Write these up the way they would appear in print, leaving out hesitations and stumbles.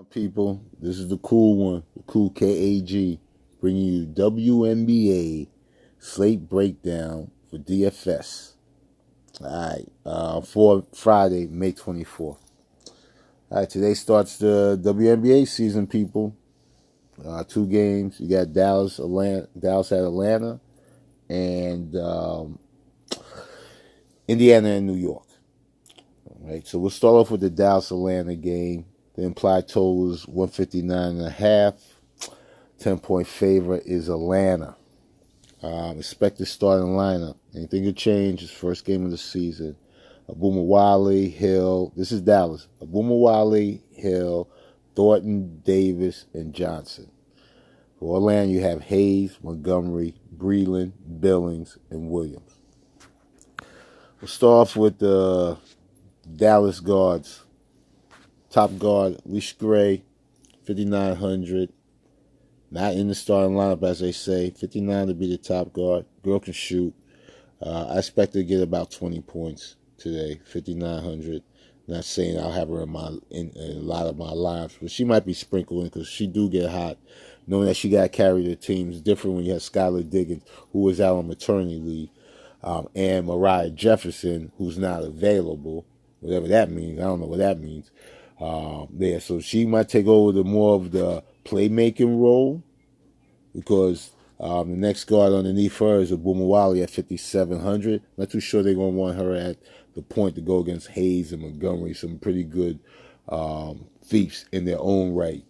People, this is the cool one, the cool KAG, bringing you WNBA Slate breakdown for DFS. All right, for Friday, May 24th. All right, today starts the WNBA season, people. Two games. You got Dallas at Atlanta, and Indiana and New York. All right, so we'll start off with the Dallas Atlanta game. The implied total is 159.5. 10-point favorite is Atlanta. Expected starting lineup. Anything could change. It's first game of the season. Abumawale, Hill. This is Dallas. Abumawale, Hill, Thornton, Davis, and Johnson. For Orlando, you have Hayes, Montgomery, Breland, Billings, and Williams. We'll start off with the Dallas guards. Top guard, Alicia Gray, 5,900. Not in the starting lineup, as they say. 59 to be the top guard. Girl can shoot. I expect her to get about 20 points today, 5,900. Not saying I'll have her in a lot of my lineups, but she might be sprinkled in because she do get hot. Knowing that she got to carry the team is different when you have Skylar Diggins, who was out on maternity leave, and Mariah Jefferson, who's not available. Whatever that means. I don't know what that means. So she might take over more of the playmaking role because the next guard underneath her is Abumawale at 5,700. Not too sure they're going to want her at the point to go against Hayes and Montgomery, some pretty good thieves in their own right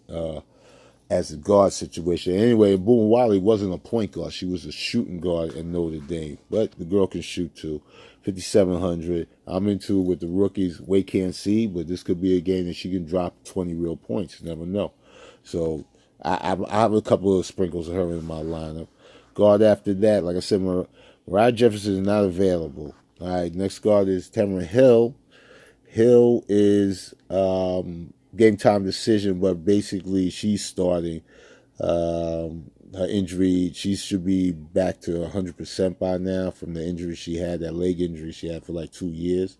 as a guard situation. Anyway, Abumawale wasn't a point guard. She was a shooting guard in Notre Dame, but the girl can shoot too. 5,700. I'm into with the rookies. Wait can't see, but this could be a game that she can drop 20 real points. You never know. So I have a couple of sprinkles of her in my lineup. Guard after that, like I said, Mariah Jefferson is not available. All right, next guard is Tamara Hill. Hill is game time decision, but basically she's starting. Her injury, she should be back to 100% by now from the injury she had, that leg injury she had for like 2 years.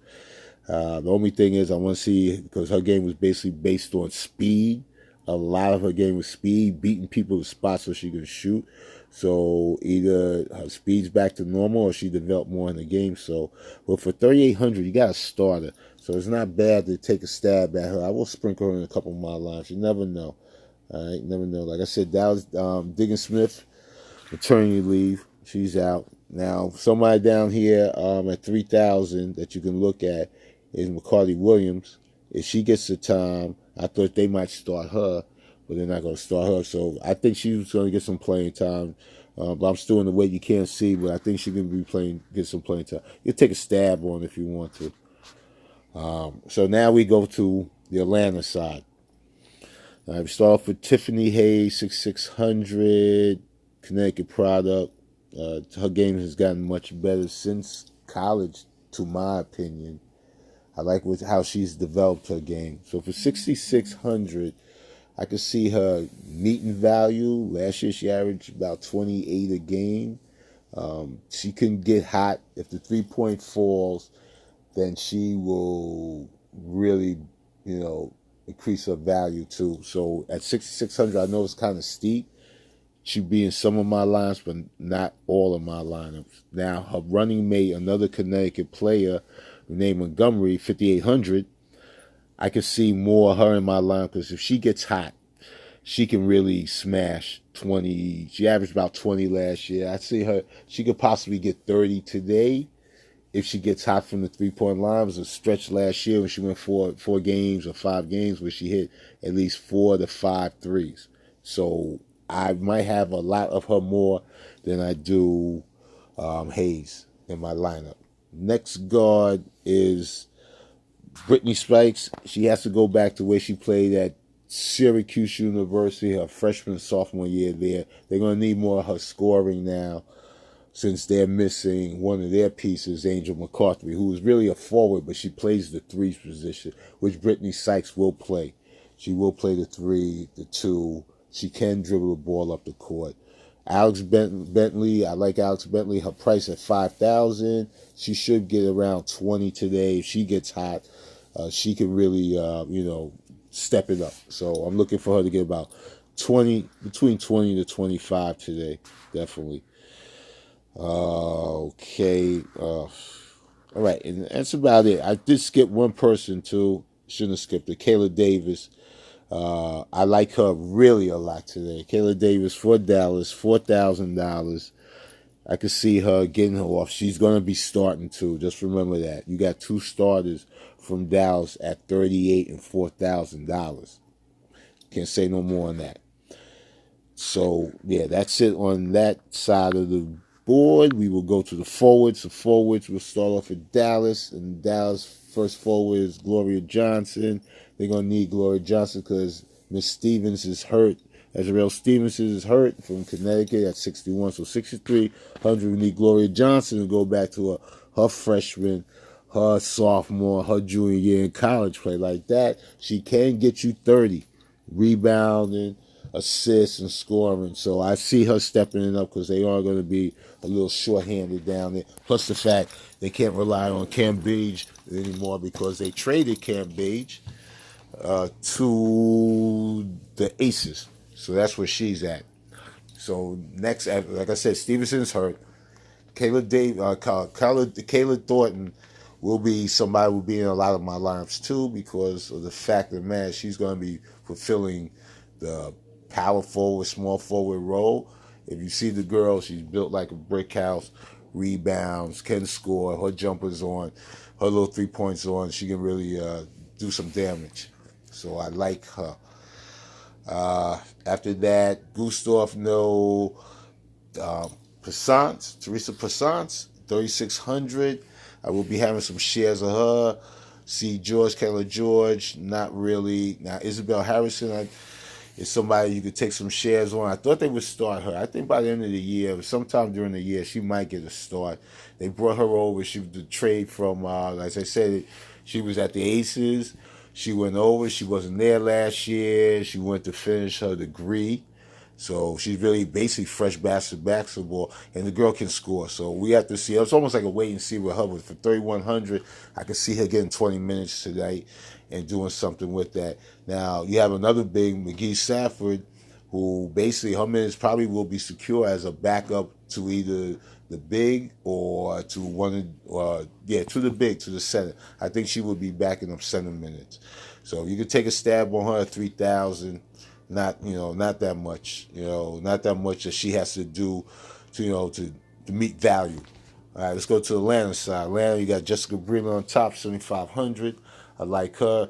The only thing is I want to see, because her game was basically based on speed. A lot of her game was speed, beating people to spots so she could shoot. So either her speed's back to normal or she developed more in the game. So, but for 3,800, you got a starter. So it's not bad to take a stab at her. I will sprinkle her in a couple of my lines. You never know. All right, never know. Like I said, Dallas Diggins Smith, maternity leave. She's out. Now, somebody down here at 3,000 that you can look at is McCarty Williams. If she gets the time, I thought they might start her, but they're not going to start her. So I think she's going to get some playing time. But I'm still in the way you can't see, but I think she's going to be get some playing time. You take a stab on if you want to. So now we go to the Atlanta side. We start off with Tiffany Hayes, 6,600, Connecticut product. Her game has gotten much better since college, to my opinion. I like how she's developed her game. So for 6,600, I could see her meeting value. Last year she averaged about 28 a game. She can get hot. If the 3-point falls, then she will really, increase her value too. So at 6,600, I know it's kind of steep. She'd be in some of my lineups, but not all of my lineups. Now, her running mate, another Connecticut player named Montgomery, 5,800, I could see more of her in my lineup because if she gets hot, she can really smash 20. She averaged about 20 last year. I see her. She could possibly get 30 today if she gets hot from the 3-point line. It was a stretch last year when she went four games or 5 games where she hit at least 4 to 5 threes. So I might have a lot of her more than I do Hayes in my lineup. Next guard is Brittany Spikes. She has to go back to where she played at Syracuse University her freshman and sophomore year there. They're going to need more of her scoring now since they're missing one of their pieces, Angel McCarthy, who is really a forward, but she plays the 3 position, which Brittany Sykes will play. She will play the 3, the 2. She can dribble the ball up the court. Alex Bentley, I like Alex Bentley. Her price at 5,000. She should get around 20 today. If she gets hot, she can really, step it up. So I'm looking for her to get about between 20 to 25 today, definitely. Okay. All right, and that's about it. I did skip one person too. Shouldn't have skipped it. Kayla Davis. I like her really a lot today. Kayla Davis for Dallas, $4,000. I could see her getting her off. She's going to be starting too. Just remember that. You got two starters from Dallas at 38 and $4,000. Can't say no more on that. So, yeah, that's it on that side of the board. We will go to the forwards. The forwards, we'll start off with Dallas. And Dallas' first forward is Gloria Johnson. They're going to need Gloria Johnson because Miss Stevens is hurt. Azrael Stevenson is hurt from Connecticut at 61. So 6,300. We need Gloria Johnson to go back to her freshman, her sophomore, her junior year in college play like that. She can get you 30. Rebounding, assists, and scoring. So I see her stepping it up because they are going to be a little short-handed down there. Plus the fact they can't rely on Cam Beige anymore because they traded Cam Beige to the Aces. So that's where she's at. So next, like I said, Stevenson's hurt. Kayla Thornton will be somebody who will be in a lot of my lineups too because of the fact that, man, she's going to be fulfilling the power forward, small forward role. If you see the girl, she's built like a brick house, rebounds, can score, her jumper's on, her little 3 points on. She can really do some damage. So I like her. After that, Gustav, no. Teresa Passance, 3,600. I will be having some shares of her. See George, Kayla George, not really. Now, Isabel Harrison is somebody you could take some shares on. I thought they would start her. I think by the end of the year, sometime during the year, she might get a start. They brought her over. She was the trade from, as I said, she was at the Aces. She went over. She wasn't there last year. She went to finish her degree. So she's really basically fresh basketball, and the girl can score. So we have to see. It's almost like a wait and see with her. But for 3,100, I can see her getting 20 minutes tonight and doing something with that. Now, you have another big, McGee Safford, who basically her minutes probably will be secure as a backup to either the big or to to the big, to the center. I think she will be backing up center minutes. So you could take a stab on her at 3,000. Not that much, not that much that she has to do to meet value. All right, let's go to Atlanta side. Atlanta, you got Jessica Breland on top, 7,500. I like her.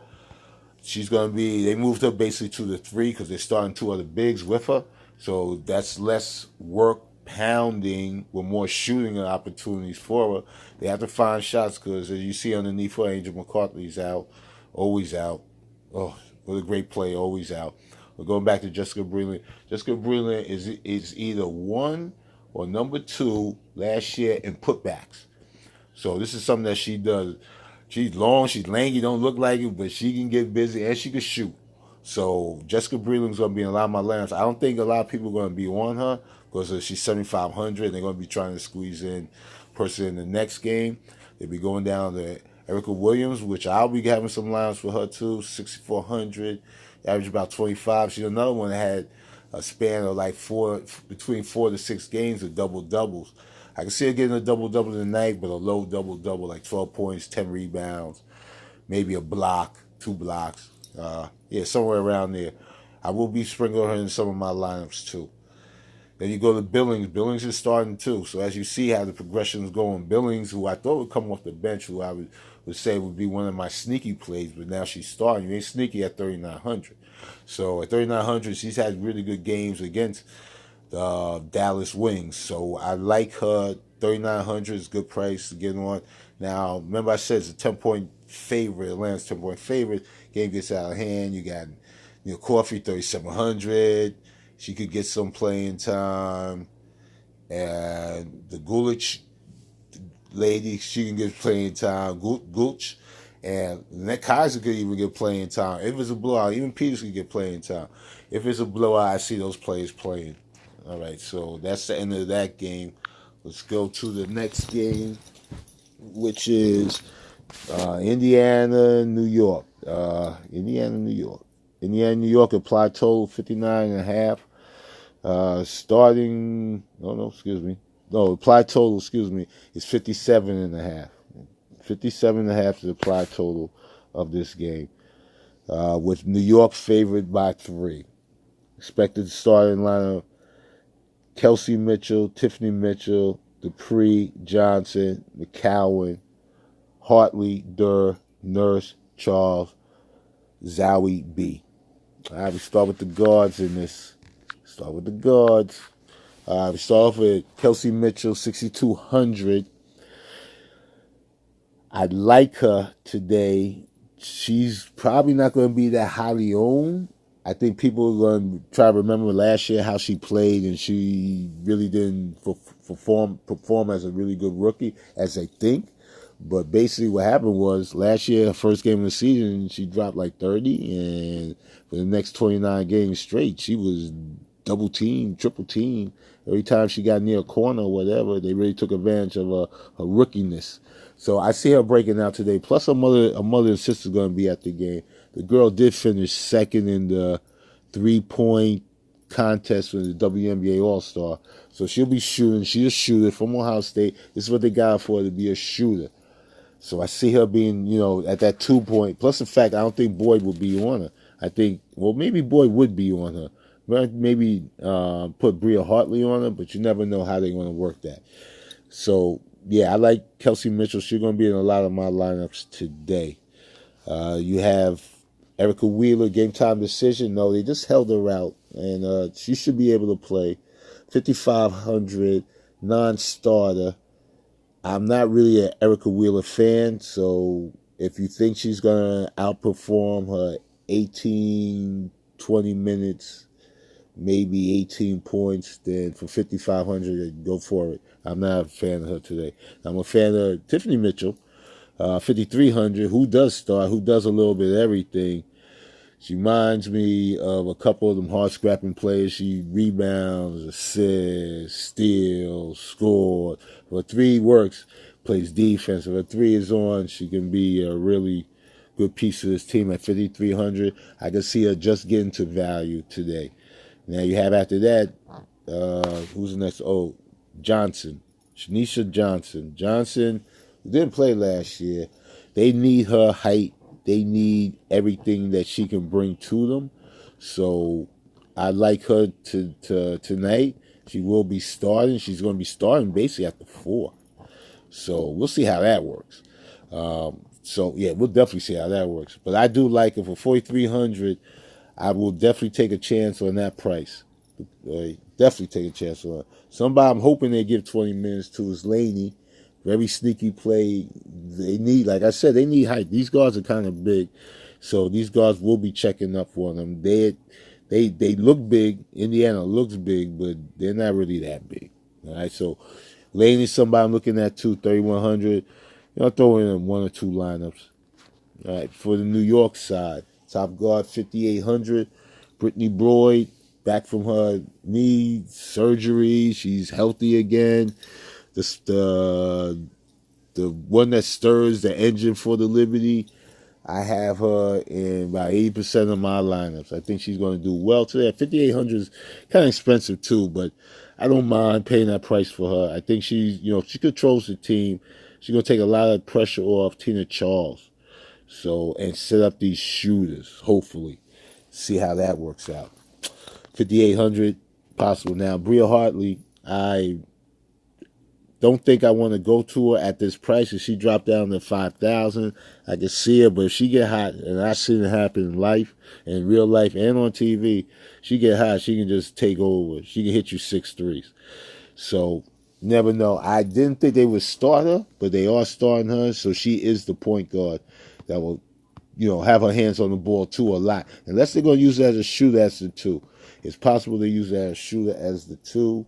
She's going to be, they moved her basically to the 3 because they're starting 2 other bigs with her. So that's less work pounding with more shooting opportunities for her. They have to find shots because as you see underneath her, Angel McCarthy's out, always out. Oh, what a great play, always out. We're going back to Jessica Breland. Jessica Breland is either 1 or number 2 last year in putbacks. So this is something that she does. She's long, she's lanky, don't look like it, but she can get busy and she can shoot. So Jessica Breland's going to be in a lot of my lineups. I don't think a lot of people are going to be on her because she's 7,500. They're going to be trying to squeeze in person in the next game. They'll be going down to Erica Williams, which I'll be having some lineups for her too, 6,400. Average about 25. She's another one that had a span of like between 4 to 6 games of double doubles. I can see her getting a double double tonight, but a low double double, like 12 points, 10 rebounds, maybe a block, 2 blocks. Somewhere around there. I will be sprinkling her in some of my lineups too. Then you go to Billings. Billings is starting too. So as you see how the progression is going, Billings, who I thought would come off the bench, who I would say would be one of my sneaky plays, but now she's starting. You ain't sneaky at 3,900. So at 3,900, she's had really good games against the Dallas Wings. So I like her. 3,900 is a good price to get on. Now, remember I said it's a 10-point favorite. Atlanta's 10-point favorite. Game gets out of hand. You got Coffey, 3,700. She could get some playing time. And the Gulich lady, she can get playing time. Gooch. And Nick Kaiser could even get playing time. If it's a blowout, even Peters could get playing time. If it's a blowout, I see those players playing. All right, so that's the end of that game. Let's go to the next game, which is Indiana, New York. Indiana, New York. Indiana, New York, applied total 59.5. Starting, no, excuse me. No, applied total, excuse me, is 57.5. 57.5 is the applied total of this game. With New York favored by 3. Expected starting lineup: Kelsey Mitchell, Tiffany Mitchell, Dupree, Johnson, McCowan, Hartley, Durr, Nurse, Charles, Zowie, B. All right, we start with the guards in this. Start with the guards. We start off with Kelsey Mitchell, 6,200. I like her today. She's probably not going to be that highly owned. I think people are going to try to remember last year how she played, and she really didn't perform as a really good rookie, as they think. But basically what happened was last year, her first game of the season, she dropped like 30, and for the next 29 games straight, she was double team, triple team. Every time she got near a corner or whatever, they really took advantage of her rookiness. So I see her breaking out today. Plus her mother and sister are going to be at the game. The girl did finish second in the 3-point contest for the WNBA All-Star. So she'll be shooting. She's a shooter from Ohio State. This is what they got for her, to be a shooter. So I see her being, at that 2-point. Plus the fact I don't think Boyd will be on her. I think, maybe Boyd would be on her. Maybe put Bria Hartley on her, but you never know how they're going to work that. So, yeah, I like Kelsey Mitchell. She's going to be in a lot of my lineups today. You have Erica Wheeler, game time decision. No, they just held her out, and she should be able to play. 5,500, non-starter. I'm not really an Erica Wheeler fan, so if you think she's going to outperform her 18, 20 minutes, maybe 18 points, then for 5,500, go for it. I'm not a fan of her today. I'm a fan of Tiffany Mitchell, 5,300, who does start, who does a little bit of everything. She reminds me of a couple of them hard-scrapping players. She rebounds, assists, steals, scored. If her 3 works, plays defense. If her 3 is on, she can be a really good piece of this team at 5,300. I can see her just getting to value today. Now you have after that, who's the next? Oh, Johnson. Shanisha Johnson. Johnson, who didn't play last year. They need her height. They need everything that she can bring to them. So I like her to tonight. She will be starting. She's going to be starting basically at the 4. So we'll see how that works. Yeah, we'll definitely see how that works. But I do like her for 4,300. I will definitely take a chance on that price. Definitely take a chance on it. Somebody I'm hoping they give 20 minutes to is Laney. Very sneaky play. They need, like I said, they need height. These guards are kind of big, so these guards will be checking up for them. They look big. Indiana looks big, but they're not really that big. All right, so Laney's somebody I'm looking at too, 3,100. Throw in 1 or 2 lineups. All right, for the New York side, top guard 5,800. Brittany Boyd, back from her knee surgery. She's healthy again. The one that stirs the engine for the Liberty, I have her in about 80% of my lineups. I think she's going to do well today. 5,800 is kind of expensive too, but I don't mind paying that price for her. I think she controls the team. She's going to take a lot of pressure off Tina Charles. So, and set up these shooters, hopefully. See how that works out. 5,800 possible. Now, Bria Hartley, I don't think I want to go to her at this price. If she dropped down to 5,000, I can see her. But if she get hot, and I've seen it happen in life, in real life, and on TV, she get hot, she can just take over. She can hit you 6 threes. So, never know. I didn't think they would start her, but they are starting her. So she is the point guard that will, have her hands on the ball too a lot. Unless they're going to use her as a shooter as the 2. It's possible they use her as a shooter as the 2.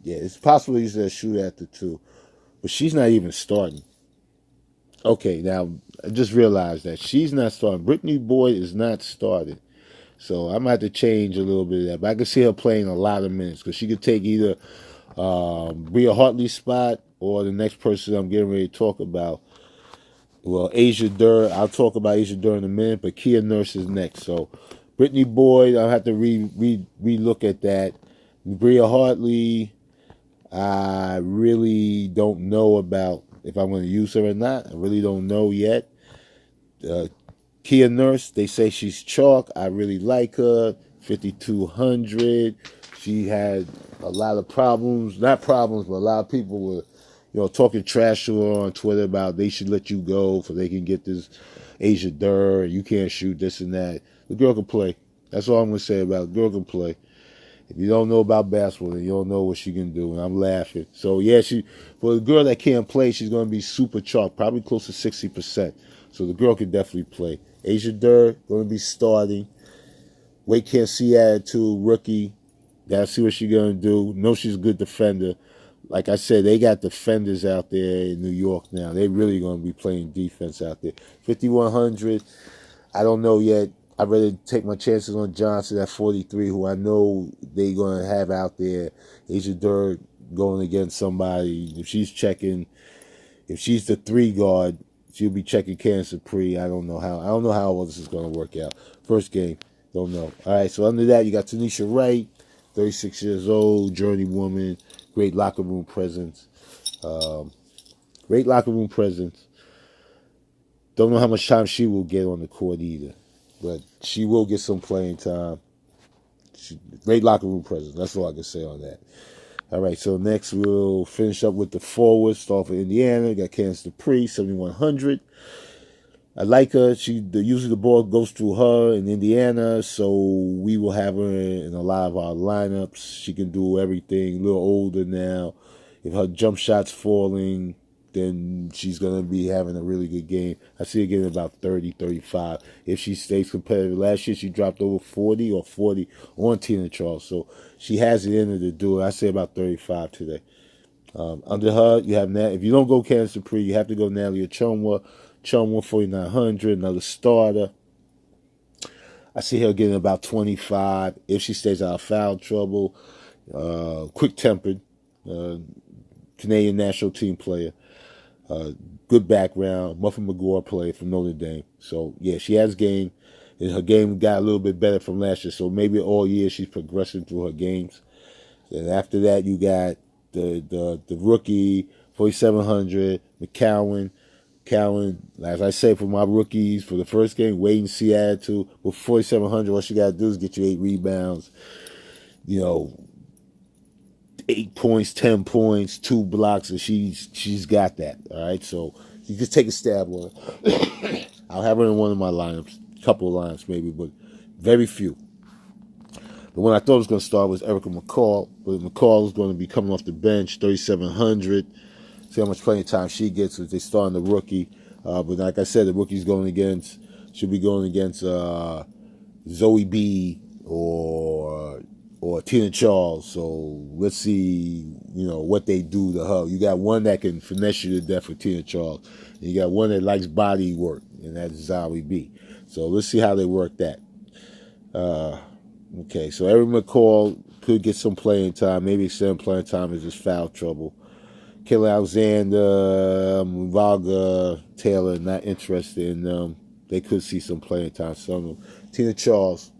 Yeah, it's possible to use that shooter at the 2. But she's not even starting. Okay, now, I just realized that she's not starting. Brittany Boyd is not starting. So I'm going to have to change a little bit of that. But I can see her playing a lot of minutes because she could take either Bria Hartley's spot or the next person I'm getting ready to talk about. Well, Asia Durr, I'll talk about Asia Durr in a minute, but Kia Nurse is next. So, Brittany Boyd, I'll have to re-look at that. Bria Hartley, I really don't know about if I'm going to use her or not. I really don't know yet. Kia Nurse, they say she's chalk. I really like her. 5,200. She had a lot of problems. Not problems, but a lot of people were, talking trash to her on Twitter about they should let you go so they can get this Asia Durr. You can't shoot this and that. The girl can play. That's all I'm going to say about it. The girl can play. If you don't know about basketball, then you don't know what she can do. And I'm laughing. So, yeah, for the girl that can't play, she's going to be super chalk, probably close to 60%. So the girl can definitely play. Asia Durr going to be starting. Wait, can't see attitude, rookie. Gotta see what she's going to do. Know she's a good defender. Like I said, they got defenders out there in New York now. They really going to be playing defense out there. 5,100. I don't know yet. I'd rather take my chances on Johnson at 43, who I know they're going to have out there. Asia Durr going against somebody. If she's the 3 guard, she'll be checking Cancer Pre. I don't know how all this is going to work out. First game, don't know. All right, so under that, you got Tanisha Wright, 36 years old, journeywoman, great locker room presence. Great locker room presence. Don't know how much time she will get on the court either, but she will get some playing time. Great locker room presence. That's all I can say on that. All right, so next we'll finish up with the forwards. Start for Indiana. Got Cancer Pre, 7,100. I like her. Usually the ball goes through her in Indiana, so we will have her in a lot of our lineups. She can do everything. A little older now. If her jump shot's falling, then she's going to be having a really good game. I see her getting about 30, 35. If she stays competitive. Last year she dropped over 40 on Tina Charles, so she has it in her to do it. I say about 35 today. Under her, you have if you don't go Cancer Pre, you have to go Natalie Chumwa. Chumwa, 4,900, another starter. I see her getting about 25 if she stays out of foul trouble. Quick-tempered, Canadian national team player. Good background. Muffin McGraw player from Notre Dame. So, yeah, she has game. And her game got a little bit better from last year. So maybe all year she's progressing through her games. And after that, you got the rookie, 4,700, McCowan. As I say, for my rookies, for the first game, wait and see attitude. With 4,700, what you got to do is get you 8 rebounds, 8 points, 10 points, 2 blocks, and she's got that. All right, so you just take a stab on it. I'll have her in one of my lineups, a couple of lineups maybe, but very few. The one I thought was going to start was Erica McCall, but McCall is going to be coming off the bench, 3,700. See how much playing time she gets as they start on the rookie. But like I said, the rookie's should be going against Zoe B or Tina Charles. So let's see, what they do to her. You got one that can finesse you to death with Tina Charles. And you got one that likes body work, and that's Zoe B. So let's see how they work that. Okay, so Eric McCall could get some playing time, maybe extend playing time is just foul trouble. Kayla Alexander, Vaga, Taylor, not interested in them. They could see some playing time. Tina Charles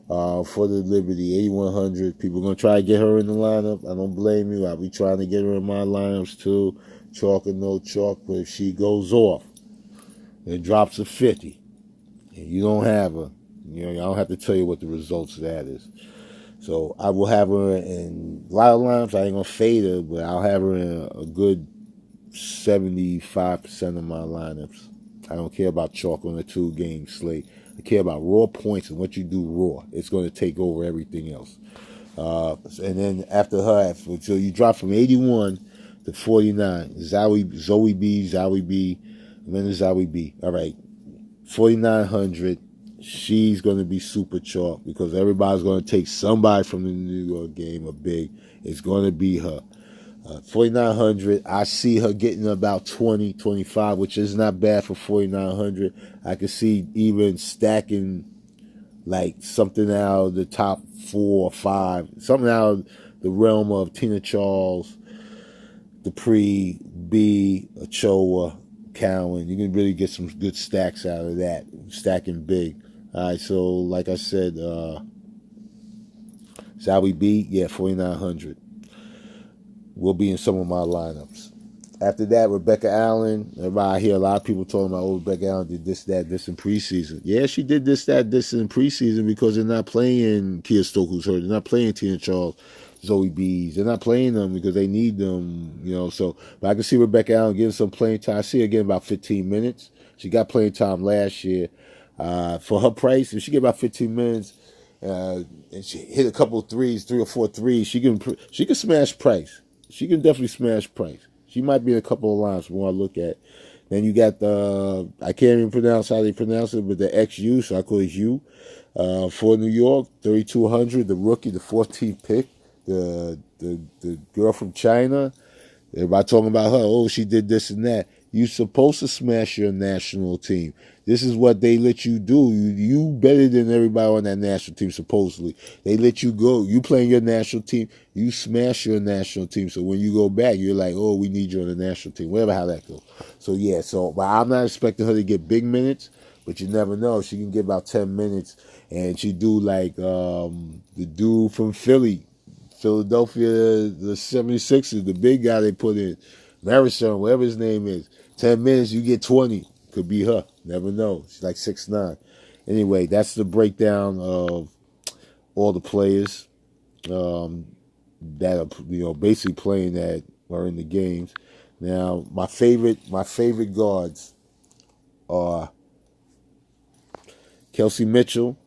for the Liberty, 8,100. People are going to try to get her in the lineup. I don't blame you. I'll be trying to get her in my lineups too. Chalk or no chalk. But if she goes off and drops a 50, and you don't have her, I don't have to tell you what the results of that is. So I will have her in a lot of lineups. I ain't going to fade her, but I'll have her in a good 75% of my lineups. I don't care about chalk on a 2-game slate. I care about raw points and what you do raw. It's going to take over everything else. And then after her, so you drop from 81 to 49. Zoe B, and then Zoe B. All right, 4,900. She's going to be super chalk because everybody's going to take somebody from the New York game, a big. It's going to be her. 4,900, I see her getting about 20, 25, which is not bad for 4,900. I could see even stacking like something out of the top 4 or 5, something out of the realm of Tina Charles, Dupree, B, Ochoa, Cowan. You can really get some good stacks out of that, stacking big. All right, so like I said, Zowie B, yeah, 4,900 will be in some of my lineups. After that, Rebecca Allen. Everybody, I hear a lot of people talking about, oh, Rebecca Allen did this, that, this in preseason. Yeah, she did this, that, this in preseason because they're not playing Kia Stokes, who's hurt. They're not playing Tina Charles, Zoe Bees. They're not playing them because they need them, So, but I can see Rebecca Allen getting some playing time. I see her getting about 15 minutes. She got playing time last year. For her price, if she get about 15 minutes, and she hit a couple of threes, 3 or 4 threes, she can smash Price. She can definitely smash Price. She might be in a couple of lines when I look at. Then you got the, I can't even pronounce how they pronounce it, but the XU, so I call it U. For New York, 3,200, the rookie, the 14th pick, the girl from China. Everybody talking about her, oh, she did this and that. You're supposed to smash your national team. This is what they let you do. You better than everybody on that national team, supposedly. They let you go. You playing your national team, you smash your national team. So when you go back, you're like, oh, we need you on the national team. Whatever how that goes. So, yeah, but I'm not expecting her to get big minutes, but you never know. She can get about 10 minutes, and she do like the dude from Philadelphia, the 76ers, the big guy they put in, Marisol, whatever his name is. 10 minutes, you get 20. Could be her. Never know. She's like 6'9". Anyway, that's the breakdown of all the players that are basically playing that are in the games. Now, my favorite guards are Kelsey Mitchell,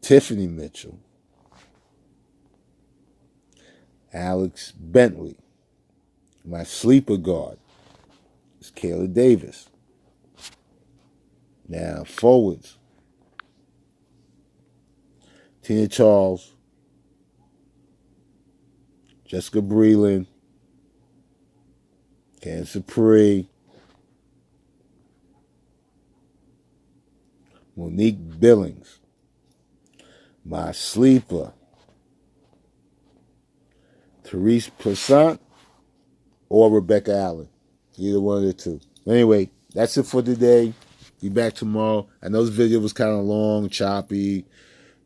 Tiffany Mitchell, Alex Bentley. My sleeper guard is Kayla Davis. Now, forwards, Tina Charles, Jessica Breland, Candace Dupree, Monique Billings. My sleeper, Therese Plassant or Rebecca Allen. Either one of the two. Anyway, that's it for today. Be back tomorrow. I know this video was kind of long, choppy,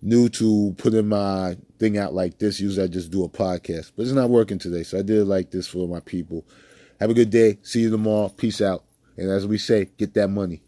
new to putting my thing out like this. Usually I just do a podcast, but it's not working today, so I did it like this for my people. Have a good day. See you tomorrow. Peace out. And as we say, get that money.